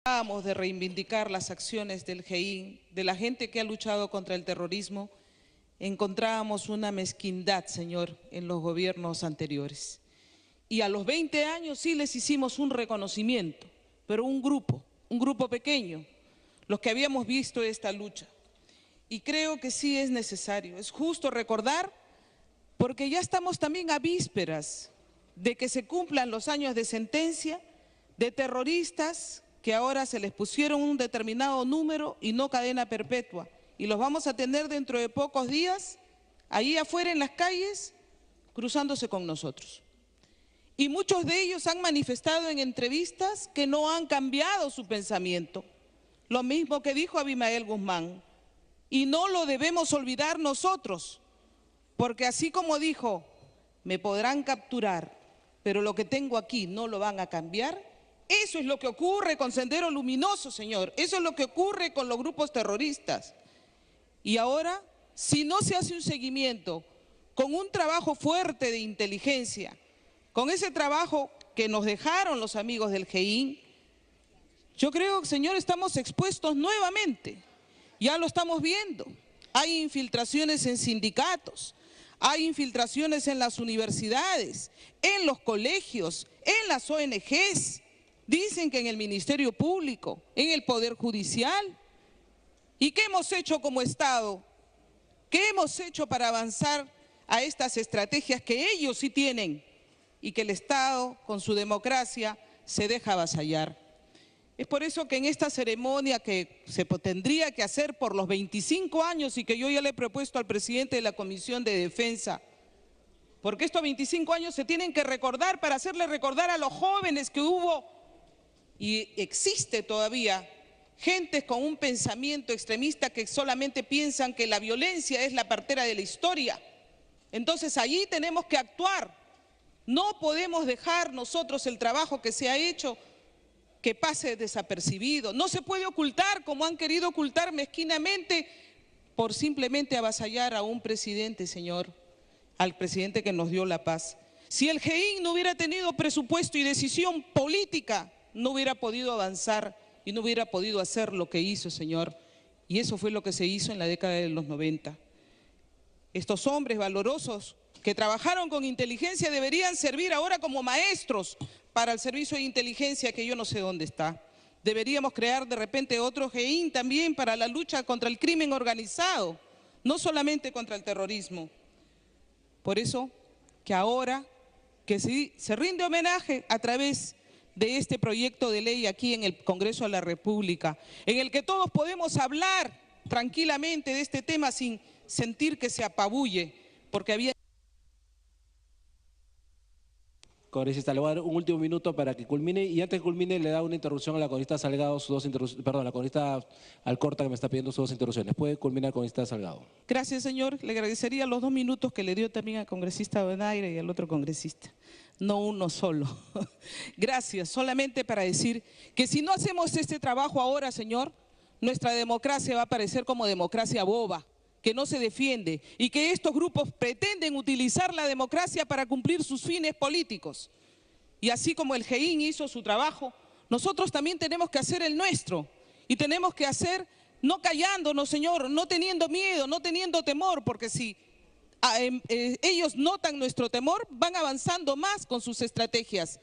Acabamos de reivindicar las acciones del GEIN, de la gente que ha luchado contra el terrorismo, encontrábamos una mezquindad, señor, en los gobiernos anteriores. Y a los 20 años sí les hicimos un reconocimiento, pero un grupo pequeño, los que habíamos visto esta lucha. Y creo que sí es necesario, es justo recordar, porque ya estamos también a vísperas de que se cumplan los años de sentencia de terroristas que ahora se les pusieron un determinado número y no cadena perpetua. Y los vamos a tener dentro de pocos días, ahí afuera en las calles, cruzándose con nosotros. Y muchos de ellos han manifestado en entrevistas que no han cambiado su pensamiento. Lo mismo que dijo Abimael Guzmán. Y no lo debemos olvidar nosotros, porque así como dijo, me podrán capturar, pero lo que tengo aquí no lo van a cambiar. Eso es lo que ocurre con Sendero Luminoso, señor. Eso es lo que ocurre con los grupos terroristas. Y ahora, si no se hace un seguimiento con un trabajo fuerte de inteligencia, con ese trabajo que nos dejaron los amigos del GEIN, yo creo, señor, estamos expuestos nuevamente. Ya lo estamos viendo. Hay infiltraciones en sindicatos, hay infiltraciones en las universidades, en los colegios, en las ONGs. Dicen que en el Ministerio Público, en el Poder Judicial. ¿Y qué hemos hecho como Estado? ¿Qué hemos hecho para avanzar a estas estrategias que ellos sí tienen y que el Estado, con su democracia, se deja avasallar? Es por eso que en esta ceremonia que se tendría que hacer por los 25 años y que yo ya le he propuesto al presidente de la Comisión de Defensa, porque estos 25 años se tienen que recordar para hacerle recordar a los jóvenes que hubo y existe todavía gentes con un pensamiento extremista que solamente piensan que la violencia es la partera de la historia. Entonces allí tenemos que actuar. No podemos dejar nosotros el trabajo que se ha hecho que pase desapercibido. No se puede ocultar como han querido ocultar mezquinamente por simplemente avasallar a un presidente, señor, al presidente que nos dio la paz. Si el GEIN no hubiera tenido presupuesto y decisión política, no hubiera podido avanzar y no hubiera podido hacer lo que hizo, señor. Y eso fue lo que se hizo en la década de los 90. Estos hombres valorosos que trabajaron con inteligencia deberían servir ahora como maestros para el servicio de inteligencia, que yo no sé dónde está. Deberíamos crear de repente otro GEIN también para la lucha contra el crimen organizado, no solamente contra el terrorismo. Por eso que ahora que se rinde homenaje a través de este proyecto de ley aquí en el Congreso de la República, en el que todos podemos hablar tranquilamente de este tema sin sentir que se apabulle, porque había... Congresista, le voy a dar un último minuto para que culmine, y antes que culmine le da una interrupción a la congresista Salgado, perdón, a la congresista Alcorta, que me está pidiendo sus dos interrupciones. Puede culminar, congresista Salgado. Gracias, señor. Le agradecería los 2 minutos que le dio también al congresista Bonaire y al otro congresista, no uno solo. Gracias, solamente para decir que si no hacemos este trabajo ahora, señor, nuestra democracia va a parecer como democracia boba, que no se defiende, y que estos grupos pretenden utilizar la democracia para cumplir sus fines políticos. Y así como el GEIN hizo su trabajo, nosotros también tenemos que hacer el nuestro, y tenemos que hacer no callándonos, señor, no teniendo miedo, no teniendo temor, porque si ellos notan nuestro temor, van avanzando más con sus estrategias.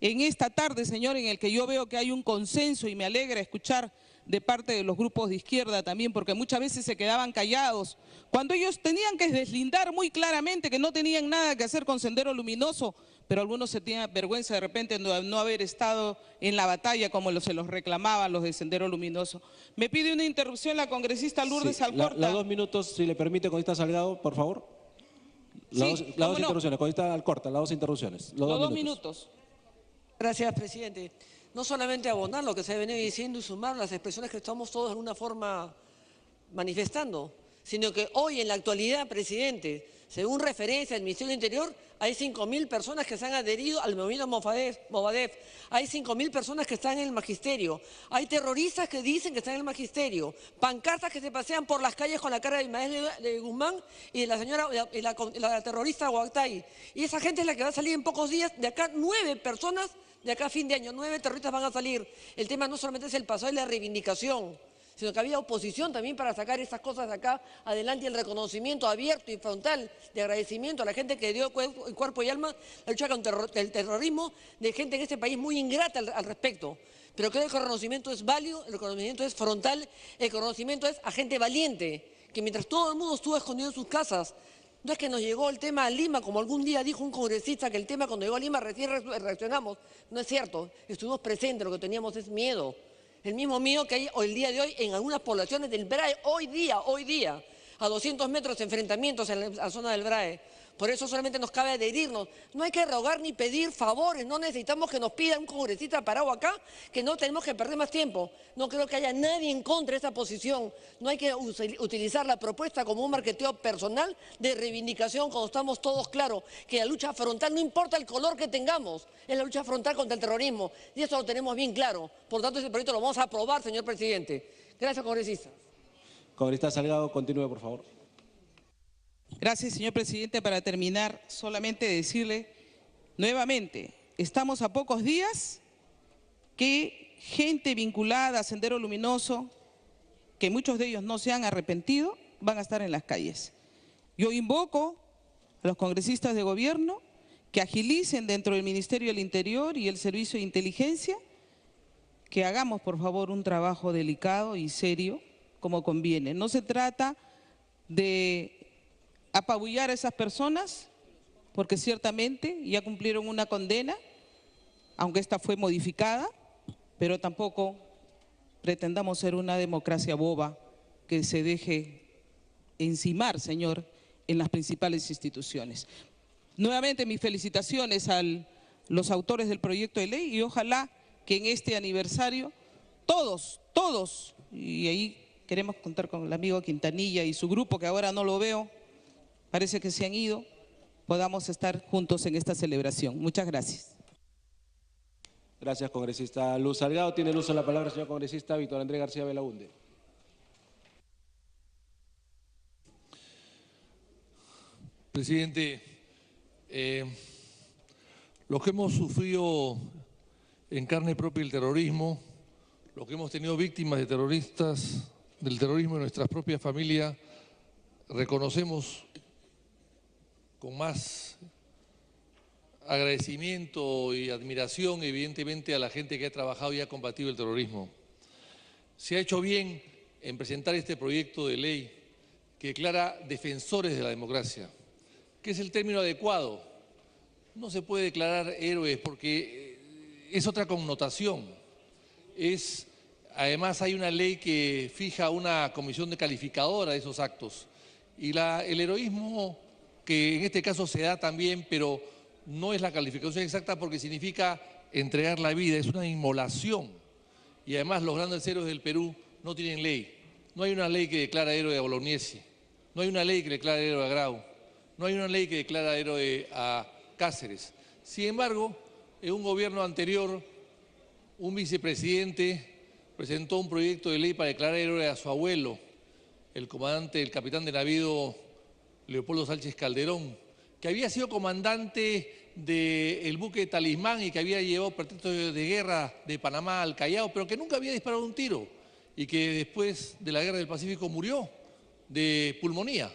En esta tarde, señor, en el que yo veo que hay un consenso y me alegra escuchar de parte de los grupos de izquierda también, porque muchas veces se quedaban callados, cuando ellos tenían que deslindar muy claramente que no tenían nada que hacer con Sendero Luminoso, pero algunos se tenían vergüenza de repente de no haber estado en la batalla como se los reclamaban los de Sendero Luminoso. Me pide una interrupción la congresista Lourdes Alcorta. Los 2 minutos, si le permite, congresista Salgado, por favor. Las dos interrupciones, congresista Alcorta, las 2 interrupciones. Los 2 minutos. Gracias, presidente. No solamente abonar lo que se ha venido diciendo y sumar las expresiones que estamos todos de alguna forma manifestando, sino que hoy en la actualidad, presidente, según referencia del Ministerio del Interior, hay 5.000 personas que se han adherido al movimiento Movadef, hay 5.000 personas que están en el magisterio, hay terroristas que dicen que están en el magisterio, pancartas que se pasean por las calles con la cara de Ismael de Guzmán y de la señora, la terrorista Huactay. Y esa gente es la que va a salir en pocos días de acá, 9 personas De acá a fin de año, 9 terroristas van a salir. El tema no solamente es el pasado y la reivindicación, sino que había oposición también para sacar estas cosas de acá adelante y el reconocimiento abierto y frontal de agradecimiento a la gente que dio cuerpo y alma a la lucha contra el terrorismo, de gente en este país muy ingrata al respecto. Pero creo que el reconocimiento es válido, el reconocimiento es frontal, el reconocimiento es a gente valiente, que mientras todo el mundo estuvo escondido en sus casas, no es que nos llegó el tema a Lima, como algún día dijo un congresista que el tema cuando llegó a Lima recién reaccionamos. No es cierto, estuvimos presentes, lo que teníamos es miedo. El mismo miedo que hay hoy, el día de hoy en algunas poblaciones del BRAE, hoy día, a 200 metros de enfrentamientos en la zona del BRAE. Por eso solamente nos cabe adherirnos. No hay que rogar ni pedir favores, no necesitamos que nos pida un congresista parado acá, que no tenemos que perder más tiempo. No creo que haya nadie en contra de esa posición. No hay que utilizar la propuesta como un marketeo personal de reivindicación cuando estamos todos claros que la lucha frontal, no importa el color que tengamos, es la lucha frontal contra el terrorismo. Y eso lo tenemos bien claro. Por tanto, ese proyecto lo vamos a aprobar, señor presidente. Gracias, congresista. Congresista Salgado, continúe, por favor. Gracias, señor presidente. Para terminar, solamente decirle nuevamente, estamos a pocos días que gente vinculada a Sendero Luminoso, que muchos de ellos no se han arrepentido, van a estar en las calles. Yo invoco a los congresistas de gobierno que agilicen dentro del Ministerio del Interior y el Servicio de Inteligencia, que hagamos, por favor, un trabajo delicado y serio, como conviene. No se trata de apabullar a esas personas, porque ciertamente ya cumplieron una condena, aunque esta fue modificada, pero tampoco pretendamos ser una democracia boba que se deje encimar, señor, en las principales instituciones. Nuevamente mis felicitaciones a los autores del proyecto de ley y ojalá que en este aniversario todos, y ahí queremos contar con el amigo Quintanilla y su grupo, que ahora no lo veo, parece que se han ido, podamos estar juntos en esta celebración. Muchas gracias. Gracias, congresista Luz Salgado. Tiene el uso de la palabra el señor congresista Víctor Andrés García Belaúnde. Presidente, los que hemos sufrido en carne propia el terrorismo, los que hemos tenido víctimas de terroristas, del terrorismo en nuestras propias familias, reconocemos con más agradecimiento y admiración, evidentemente, a la gente que ha trabajado y ha combatido el terrorismo. Se ha hecho bien en presentar este proyecto de ley que declara defensores de la democracia, que es el término adecuado. No se puede declarar héroes porque es otra connotación. Además, hay una ley que fija una comisión calificadora de esos actos. Y el heroísmo, que en este caso se da también, pero no es la calificación exacta porque significa entregar la vida, es una inmolación. Y además los grandes héroes del Perú no tienen ley. No hay una ley que declara héroe a Bolognesi, no hay una ley que declara héroe a Grau, no hay una ley que declara héroe a Cáceres. Sin embargo, en un gobierno anterior, un vicepresidente presentó un proyecto de ley para declarar héroe a su abuelo, el comandante, el capitán de navío Leopoldo Sánchez Calderón, que había sido comandante del buque Talismán y que había llevado pretextos de guerra de Panamá al Callao, pero que nunca había disparado un tiro y que después de la Guerra del Pacífico murió de pulmonía,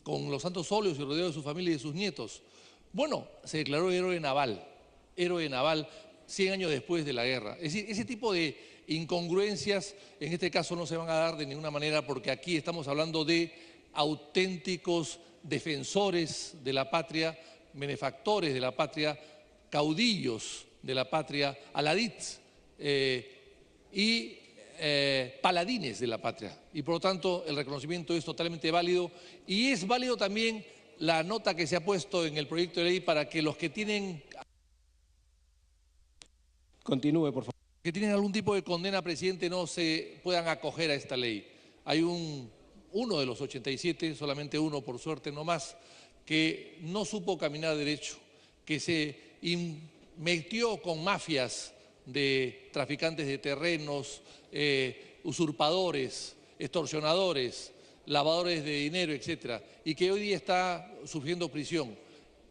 con los santos óleos y rodeado de su familia y de sus nietos. Bueno, se declaró héroe naval 100 años después de la guerra. Es decir, ese tipo de incongruencias en este caso no se van a dar de ninguna manera porque aquí estamos hablando de auténticos defensores de la patria, benefactores de la patria, caudillos de la patria, aladids y paladines de la patria. Y por lo tanto el reconocimiento es totalmente válido y es válido también la nota que se ha puesto en el proyecto de ley para que los que tienen... Continúe, por favor. Que tienen algún tipo de condena, presidente, no se puedan acoger a esta ley. Hay uno de los 87, solamente uno por suerte no más, que no supo caminar derecho, que se metió con mafias de traficantes de terrenos, usurpadores, extorsionadores, lavadores de dinero, etcétera, y que hoy día está sufriendo prisión.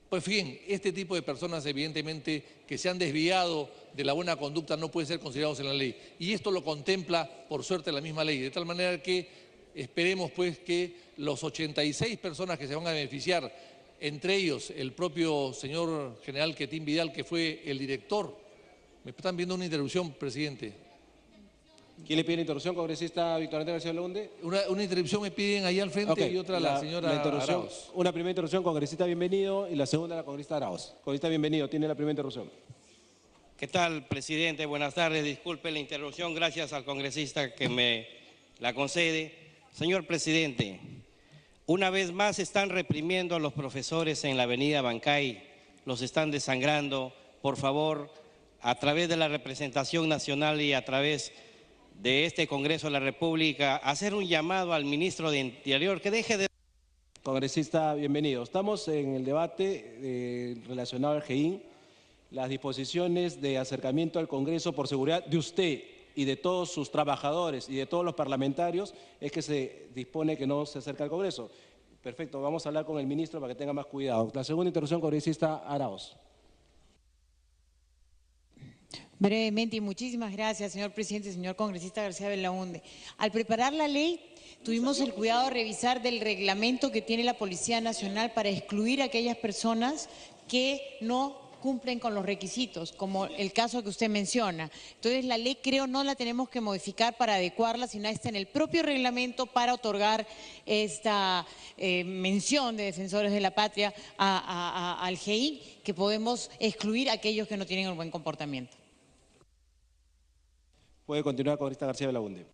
Pues bien, este tipo de personas evidentemente que se han desviado de la buena conducta no pueden ser considerados en la ley. Y esto lo contempla, por suerte, la misma ley. De tal manera que esperemos pues que los 86 personas que se van a beneficiar, entre ellos el propio señor general Quetín Vidal, que fue el director. Me están viendo una interrupción, presidente. ¿Quién le pide la interrupción, congresista Víctor Andrés García Belaunde? Una interrupción me piden ahí al frente Okay, y otra la señora Arauz. Una primera interrupción, congresista bienvenido, y la segunda la congresista Arauz. Congresista bienvenido, tiene la primera interrupción. ¿Qué tal, presidente? Buenas tardes. Disculpe la interrupción, gracias al congresista que me la concede. Señor presidente, una vez más están reprimiendo a los profesores en la avenida Bancay, los están desangrando. Por favor, a través de la representación nacional y a través de este Congreso de la República, hacer un llamado al ministro de Interior que deje de... Congresista, bienvenido. Estamos en el debate relacionado al GEIN, las disposiciones de acercamiento al Congreso por seguridad de usted y de todos sus trabajadores y de todos los parlamentarios, es que se dispone que no se acerque al Congreso. Perfecto, vamos a hablar con el ministro para que tenga más cuidado. La segunda interrupción, congresista Arauz. Brevemente, y muchísimas gracias, señor presidente, señor congresista García Belaunde. Al preparar la ley, tuvimos el cuidado de revisar del reglamento que tiene la Policía Nacional para excluir a aquellas personas que no cumplen con los requisitos, como el caso que usted menciona. Entonces, la ley creo no la tenemos que modificar para adecuarla, sino está en el propio reglamento para otorgar esta mención de defensores de la patria al GEIN, que podemos excluir a aquellos que no tienen el buen comportamiento. Puede continuar, congresista García Belaunde.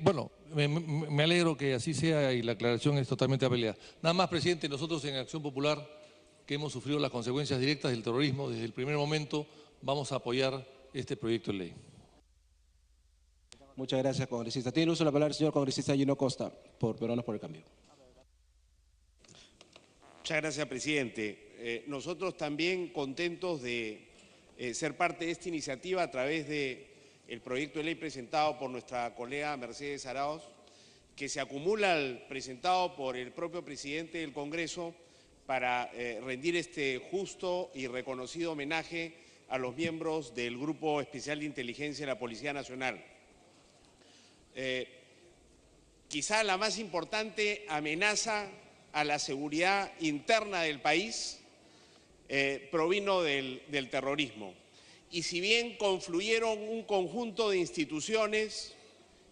Bueno, me alegro que así sea y la aclaración es totalmente apelada. Nada más, presidente, nosotros en Acción Popular, que hemos sufrido las consecuencias directas del terrorismo desde el primer momento, vamos a apoyar este proyecto de ley. Muchas gracias, congresista. Tiene uso de la palabra el señor congresista Gino Costa, por Peruanos por el Cambio. Muchas gracias, presidente. Nosotros también contentos de ser parte de esta iniciativa a través del proyecto de ley presentado por nuestra colega Mercedes Arauz, que se acumula al presentado por el propio presidente del Congreso para rendir este justo y reconocido homenaje a los miembros del Grupo Especial de Inteligencia de la Policía Nacional. Quizá la más importante amenaza a la seguridad interna del país provino del terrorismo. Y si bien confluyeron un conjunto de instituciones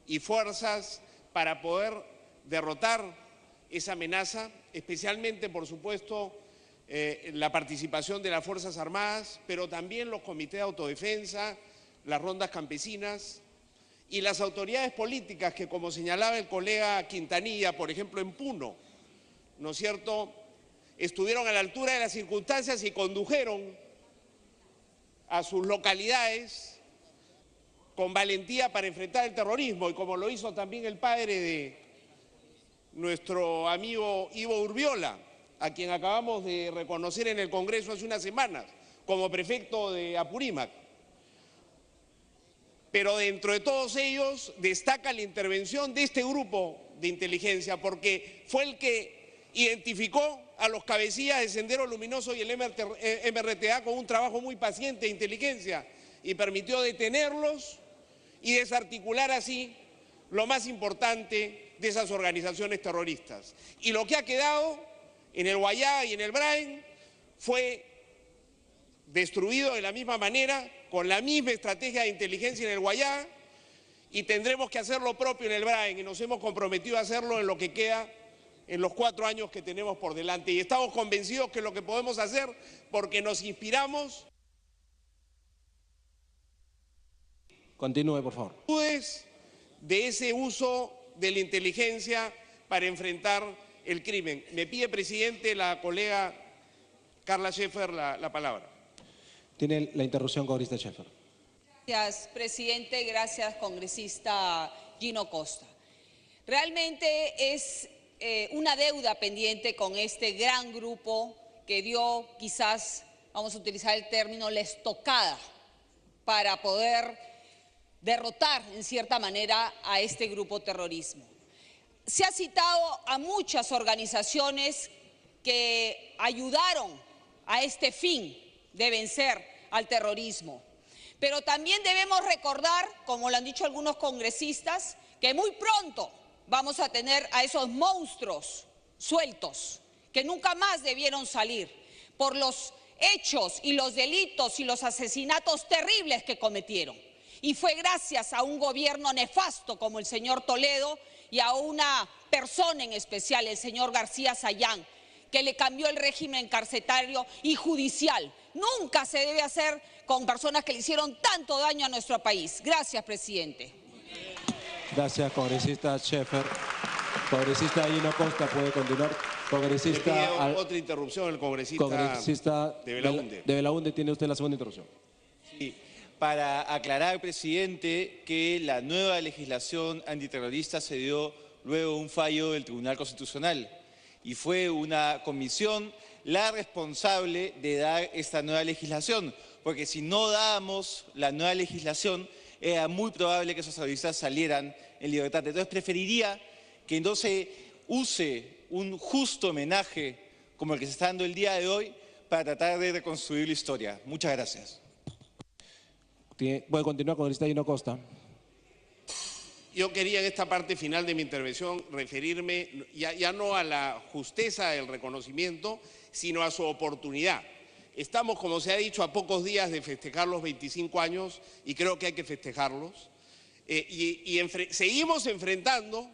y fuerzas para poder derrotar esa amenaza, especialmente, por supuesto, la participación de las Fuerzas Armadas, pero también los comités de autodefensa, las rondas campesinas y las autoridades políticas que, como señalaba el colega Quintanilla, por ejemplo, en Puno, ¿no es cierto?, estuvieron a la altura de las circunstancias y condujeron a sus localidades con valentía para enfrentar el terrorismo, y como lo hizo también el padre de nuestro amigo Ivo Urbiola, a quien acabamos de reconocer en el Congreso hace unas semanas como prefecto de Apurímac. Pero dentro de todos ellos destaca la intervención de este grupo de inteligencia, porque fue el que identificó a los cabecillas de Sendero Luminoso y el MRTA con un trabajo muy paciente de inteligencia y permitió detenerlos y desarticular así lo más importante de esas organizaciones terroristas. Y lo que ha quedado en el Guayá y en el Brain fue destruido de la misma manera, con la misma estrategia de inteligencia en el Guayá, y tendremos que hacer lo propio en el Brain, y nos hemos comprometido a hacerlo en lo que queda en los 4 años que tenemos por delante. Y estamos convencidos que es lo que podemos hacer porque nos inspiramos. Continúe, por favor. De ese uso de la inteligencia para enfrentar el crimen. Me pide, presidente, la colega Carla Scheffer la palabra. Tiene la interrupción, congresista Scheffer. Gracias, presidente. Gracias, congresista Gino Costa. Realmente es una deuda pendiente con este gran grupo que dio, quizás, vamos a utilizar el término, la estocada para poder derrotar, en cierta manera, a este grupo terrorismo. Se ha citado a muchas organizaciones que ayudaron a este fin de vencer al terrorismo. Pero también debemos recordar, como lo han dicho algunos congresistas, que muy pronto vamos a tener a esos monstruos sueltos que nunca más debieron salir por los hechos y los delitos y los asesinatos terribles que cometieron. Y fue gracias a un gobierno nefasto como el señor Toledo y a una persona en especial, el señor García Sayán, que le cambió el régimen carcelario y judicial. Nunca se debe hacer con personas que le hicieron tanto daño a nuestro país. Gracias, presidente. Gracias, congresista Schaeffer. Congresista Gino Costa, puede continuar. Congresista... Otra interrupción, el congresista de Belaúnde. De Belaúnde tiene usted la segunda interrupción. Sí, para aclarar, presidente, que la nueva legislación antiterrorista se dio luego de un fallo del Tribunal Constitucional y fue una comisión la responsable de dar esta nueva legislación, porque si no dábamos la nueva legislación era muy probable que esos terroristas salieran en libertad. Entonces preferiría que no se use un justo homenaje como el que se está dando el día de hoy para tratar de reconstruir la historia. Muchas gracias. Puede continuar, congresista Gino Costa. Yo quería en esta parte final de mi intervención referirme ya no a la justeza del reconocimiento, sino a su oportunidad. Estamos, como se ha dicho, a pocos días de festejar los 25 años y creo que hay que festejarlos. Seguimos enfrentando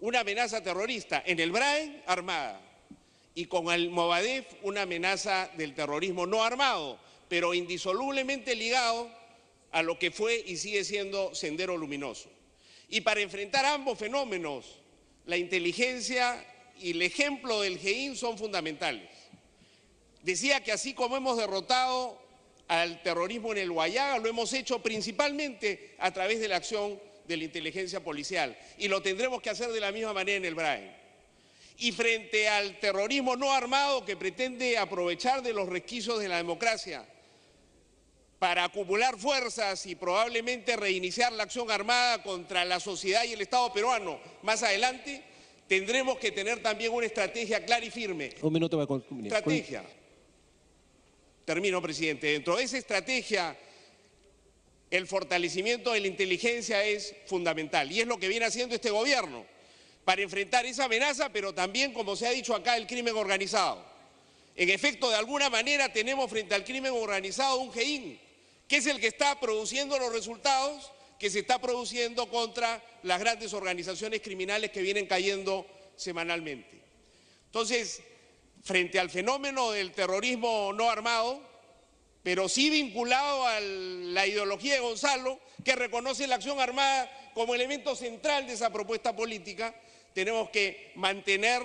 una amenaza terrorista en el Brain armada y con el Movadef una amenaza del terrorismo no armado, pero indisolublemente ligado a lo que fue y sigue siendo Sendero Luminoso. Y para enfrentar ambos fenómenos, la inteligencia y el ejemplo del GEIN son fundamentales. Decía que así como hemos derrotado al terrorismo en el Huallaga, lo hemos hecho principalmente a través de la acción de la inteligencia policial y lo tendremos que hacer de la misma manera en el Brain. Y frente al terrorismo no armado que pretende aprovechar de los resquicios de la democracia para acumular fuerzas y probablemente reiniciar la acción armada contra la sociedad y el Estado peruano más adelante, tendremos que tener también una estrategia clara y firme. Un minuto para concluir. Estrategia. Termino, presidente. Dentro de esa estrategia, el fortalecimiento de la inteligencia es fundamental y es lo que viene haciendo este gobierno para enfrentar esa amenaza, pero también, como se ha dicho acá, el crimen organizado. En efecto, de alguna manera tenemos frente al crimen organizado un GEIN, que es el que está produciendo los resultados que se está produciendo contra las grandes organizaciones criminales que vienen cayendo semanalmente. Entonces, frente al fenómeno del terrorismo no armado, pero sí vinculado a la ideología de Gonzalo, que reconoce la acción armada como elemento central de esa propuesta política, tenemos que mantener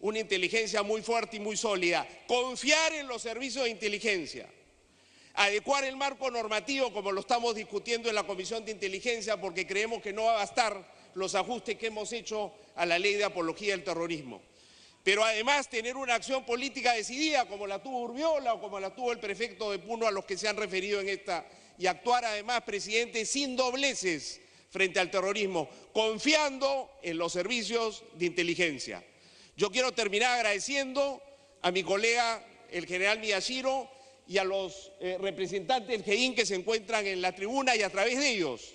una inteligencia muy fuerte y muy sólida, confiar en los servicios de inteligencia, adecuar el marco normativo como lo estamos discutiendo en la Comisión de Inteligencia, porque creemos que no va a bastar los ajustes que hemos hecho a la Ley de Apología del Terrorismo. Pero además tener una acción política decidida como la tuvo Urbiola o como la tuvo el prefecto de Puno a los que se han referido en esta, y actuar además, presidente, sin dobleces frente al terrorismo, confiando en los servicios de inteligencia. Yo quiero terminar agradeciendo a mi colega, el general Miyashiro, y a los representantes del GEIN que se encuentran en la tribuna y a través de ellos,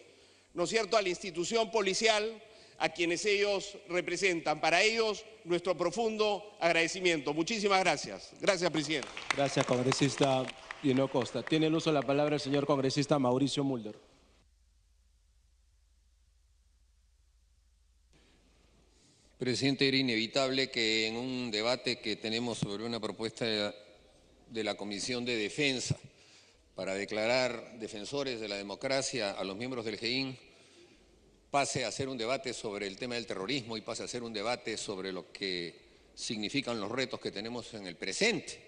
¿no es cierto?, a la institución policial, a quienes ellos representan. Para ellos, nuestro profundo agradecimiento. Muchísimas gracias. Gracias, presidente. Gracias, congresista Gino Costa. Tiene el uso de la palabra el señor congresista Mauricio Mulder. Presidente, era inevitable que en un debate que tenemos sobre una propuesta de la Comisión de Defensa para declarar defensores de la democracia a los miembros del GEIN, pase a ser un debate sobre el tema del terrorismo y pase a ser un debate sobre lo que significan los retos que tenemos en el presente.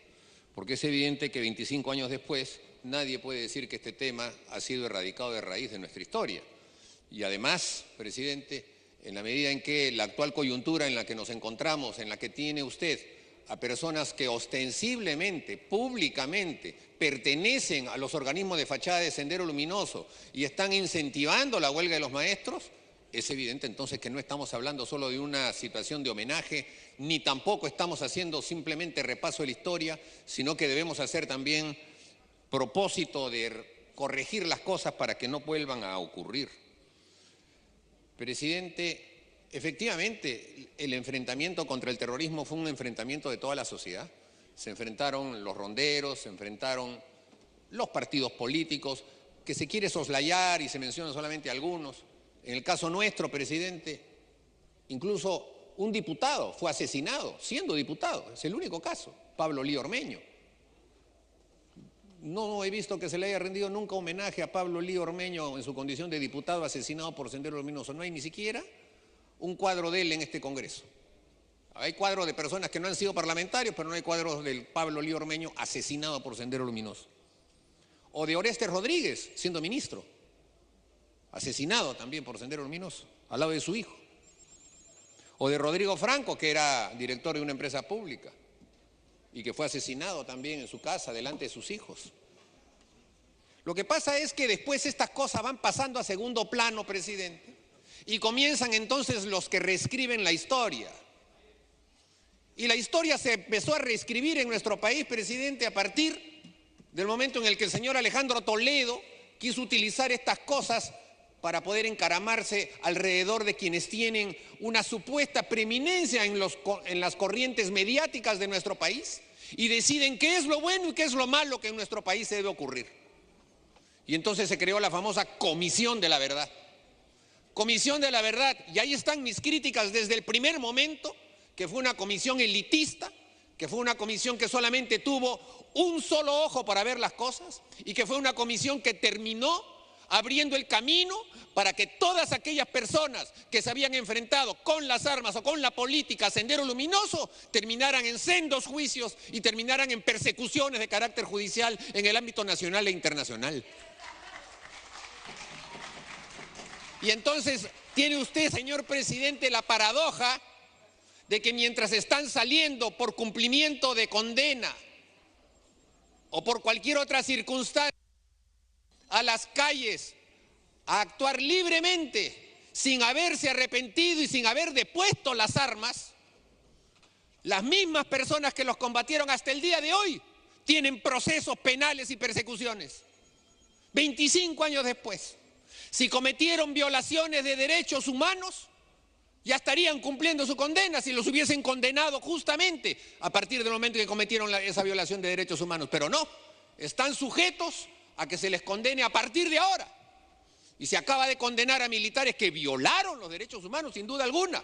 Porque es evidente que 25 años después nadie puede decir que este tema ha sido erradicado de raíz de nuestra historia. Y además, presidente, en la medida en que la actual coyuntura en la que nos encontramos, en la que tiene usted a personas que ostensiblemente, públicamente, pertenecen a los organismos de fachada de Sendero Luminoso y están incentivando la huelga de los maestros, es evidente entonces que no estamos hablando solo de una situación de homenaje, ni tampoco estamos haciendo simplemente repaso de la historia, sino que debemos hacer también propósito de corregir las cosas para que no vuelvan a ocurrir. Presidente, efectivamente, el enfrentamiento contra el terrorismo fue un enfrentamiento de toda la sociedad. Se enfrentaron los ronderos, se enfrentaron los partidos políticos, que se quiere soslayar y se mencionan solamente algunos. En el caso nuestro, presidente, incluso un diputado fue asesinado siendo diputado. Es el único caso, Pablo Lío Ormeño. No he visto que se le haya rendido nunca homenaje a Pablo Lío Ormeño en su condición de diputado asesinado por Sendero Luminoso. No hay ni siquiera un cuadro de él en este Congreso. Hay cuadros de personas que no han sido parlamentarios, pero no hay cuadros del Pablo Lío Ormeño asesinado por Sendero Luminoso. O de Orestes Rodríguez, siendo ministro, asesinado también por Sendero Luminoso, al lado de su hijo. O de Rodrigo Franco, que era director de una empresa pública y que fue asesinado también en su casa, delante de sus hijos. Lo que pasa es que después estas cosas van pasando a segundo plano, presidente, y comienzan entonces los que reescriben la historia. Y la historia se empezó a reescribir en nuestro país, presidente, a partir del momento en el que el señor Alejandro Toledo quiso utilizar estas cosas para poder encaramarse alrededor de quienes tienen una supuesta preeminencia en las corrientes mediáticas de nuestro país y deciden qué es lo bueno y qué es lo malo que en nuestro país se debe ocurrir. Y entonces se creó la famosa Comisión de la Verdad. Comisión de la Verdad, y ahí están mis críticas desde el primer momento, que fue una comisión elitista, que fue una comisión que solamente tuvo un solo ojo para ver las cosas y que fue una comisión que terminó abriendo el camino para que todas aquellas personas que se habían enfrentado con las armas o con la política a Sendero Luminoso terminaran en sendos juicios y terminaran en persecuciones de carácter judicial en el ámbito nacional e internacional. Y entonces tiene usted, señor presidente, la paradoja de que mientras están saliendo por cumplimiento de condena o por cualquier otra circunstancia a las calles a actuar libremente sin haberse arrepentido y sin haber depuesto las armas, las mismas personas que los combatieron hasta el día de hoy tienen procesos penales y persecuciones. 25 años después, si cometieron violaciones de derechos humanos, ya estarían cumpliendo su condena si los hubiesen condenado justamente a partir del momento en que cometieron esa violación de derechos humanos. Pero no, están sujetos a que se les condene a partir de ahora. Y se acaba de condenar a militares que violaron los derechos humanos, sin duda alguna,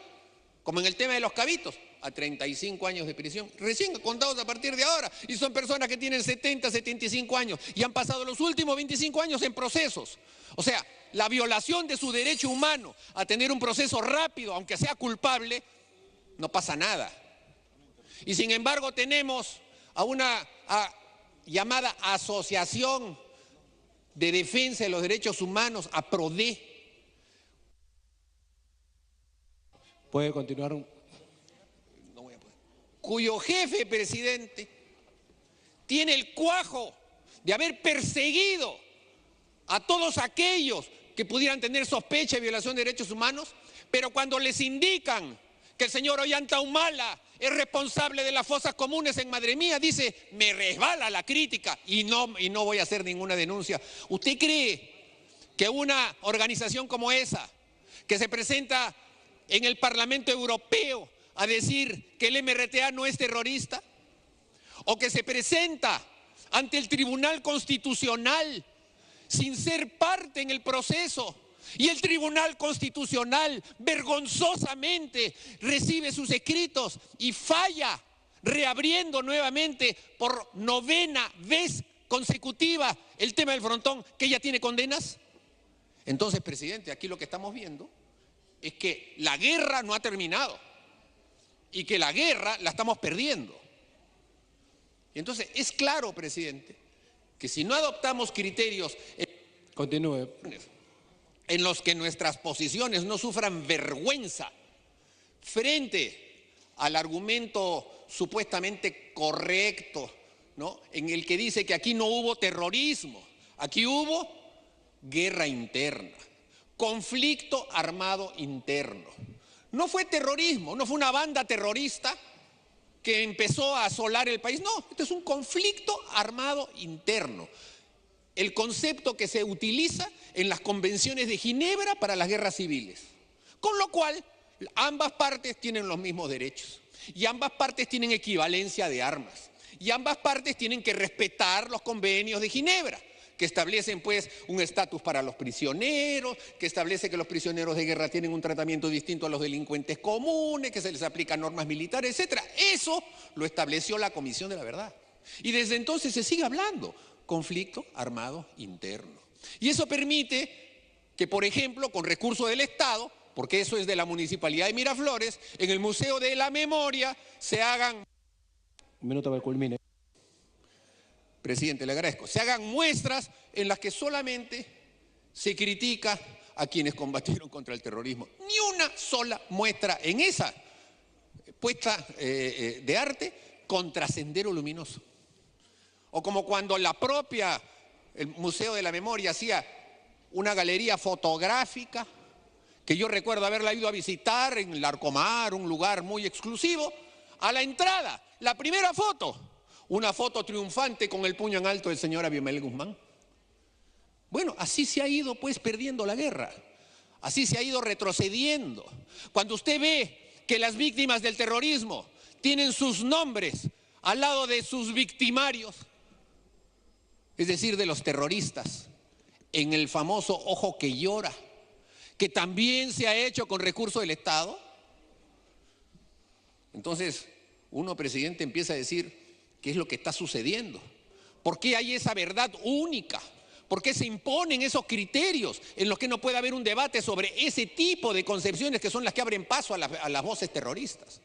como en el tema de los cabitos, a 35 años de prisión, recién contados a partir de ahora. Y son personas que tienen 70, 75 años y han pasado los últimos 25 años en procesos. O sea, la violación de su derecho humano a tener un proceso rápido, aunque sea culpable, no pasa nada. Y sin embargo tenemos a una llamada Asociación de Defensa de los Derechos Humanos, APRODE. Puede continuar. No voy a poder. Cuyo jefe, presidente, tiene el cuajo de haber perseguido a todos aquellos que pudieran tener sospecha de violación de derechos humanos, pero cuando les indican que el señor Ollanta Humala es responsable de las fosas comunes en Madre Mía, dice, me resbala la crítica y no voy a hacer ninguna denuncia. ¿Usted cree que una organización como esa, que se presenta en el Parlamento Europeo a decir que el MRTA no es terrorista, o que se presenta ante el Tribunal Constitucional sin ser parte en el proceso, y el Tribunal Constitucional vergonzosamente recibe sus escritos y falla, reabriendo nuevamente por 9ª vez consecutiva el tema del frontón, que ya tiene condenas? Entonces, presidente, aquí lo que estamos viendo es que la guerra no ha terminado y que la guerra la estamos perdiendo. Y entonces es claro, presidente, que si no adoptamos criterios Continúe. en los que nuestras posiciones no sufran vergüenza frente al argumento supuestamente correcto, ¿no?, en el que dice que aquí no hubo terrorismo, aquí hubo guerra interna, conflicto armado interno. No fue terrorismo, no fue una banda terrorista que empezó a asolar el país. No, este es un conflicto armado interno. El concepto que se utiliza en las convenciones de Ginebra para las guerras civiles. Con lo cual, ambas partes tienen los mismos derechos y ambas partes tienen equivalencia de armas y ambas partes tienen que respetar los convenios de Ginebra, que establecen pues un estatus para los prisioneros, que establece que los prisioneros de guerra tienen un tratamiento distinto a los delincuentes comunes, que se les aplican normas militares, etc. Eso lo estableció la Comisión de la Verdad. Y desde entonces se sigue hablando, conflicto armado interno. Y eso permite que, por ejemplo, con recursos del Estado, porque eso es de la Municipalidad de Miraflores, en el Museo de la Memoria se hagan... Un minuto para que culmine. Presidente, le agradezco. Se hagan muestras en las que solamente se critica a quienes combatieron contra el terrorismo. Ni una sola muestra en esa puesta de arte contra Sendero Luminoso. O como cuando el Museo de la Memoria hacía una galería fotográfica, que yo recuerdo haberla ido a visitar en Larcomar, un lugar muy exclusivo. A la entrada, la primera foto, una foto triunfante con el puño en alto del señor Abimael Guzmán. Bueno, así se ha ido pues perdiendo la guerra, así se ha ido retrocediendo. Cuando usted ve que las víctimas del terrorismo tienen sus nombres al lado de sus victimarios, es decir, de los terroristas, en el famoso ojo que llora, que también se ha hecho con recursos del Estado, entonces uno, presidente, empieza a decir, ¿qué es lo que está sucediendo? ¿Por qué hay esa verdad única? ¿Por qué se imponen esos criterios en los que no puede haber un debate sobre ese tipo de concepciones que son las que abren paso a las voces terroristas?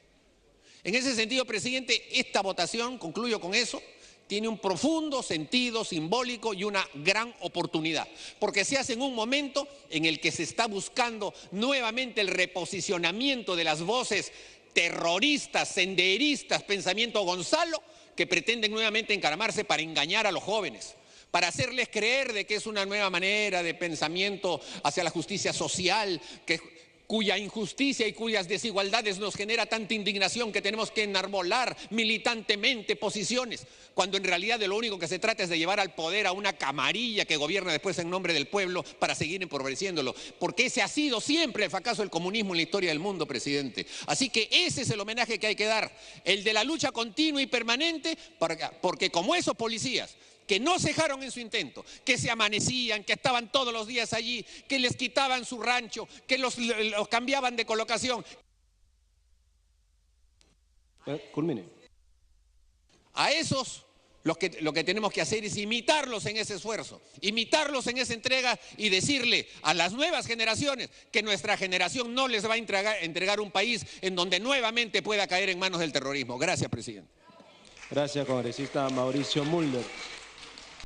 En ese sentido, presidente, esta votación, concluyo con eso, tiene un profundo sentido simbólico y una gran oportunidad, porque se hace en un momento en el que se está buscando nuevamente el reposicionamiento de las voces terroristas, senderistas, pensamiento Gonzalo, que pretenden nuevamente encaramarse para engañar a los jóvenes, para hacerles creer de que es una nueva manera de pensamiento hacia la justicia social, cuya injusticia y cuyas desigualdades nos genera tanta indignación que tenemos que enarbolar militantemente posiciones, cuando en realidad de lo único que se trata es de llevar al poder a una camarilla que gobierna después en nombre del pueblo para seguir empobreciéndolo, porque ese ha sido siempre el fracaso del comunismo en la historia del mundo, presidente. Así que ese es el homenaje que hay que dar, el de la lucha continua y permanente, porque como esos policías que no cejaron en su intento, que se amanecían, que estaban todos los días allí, que les quitaban su rancho, que los cambiaban de colocación. Culmine. A esos lo que tenemos que hacer es imitarlos en ese esfuerzo, imitarlos en esa entrega y decirle a las nuevas generaciones que nuestra generación no les va a entregar un país en donde nuevamente pueda caer en manos del terrorismo. Gracias, presidente. Gracias, congresista Mauricio Mulder.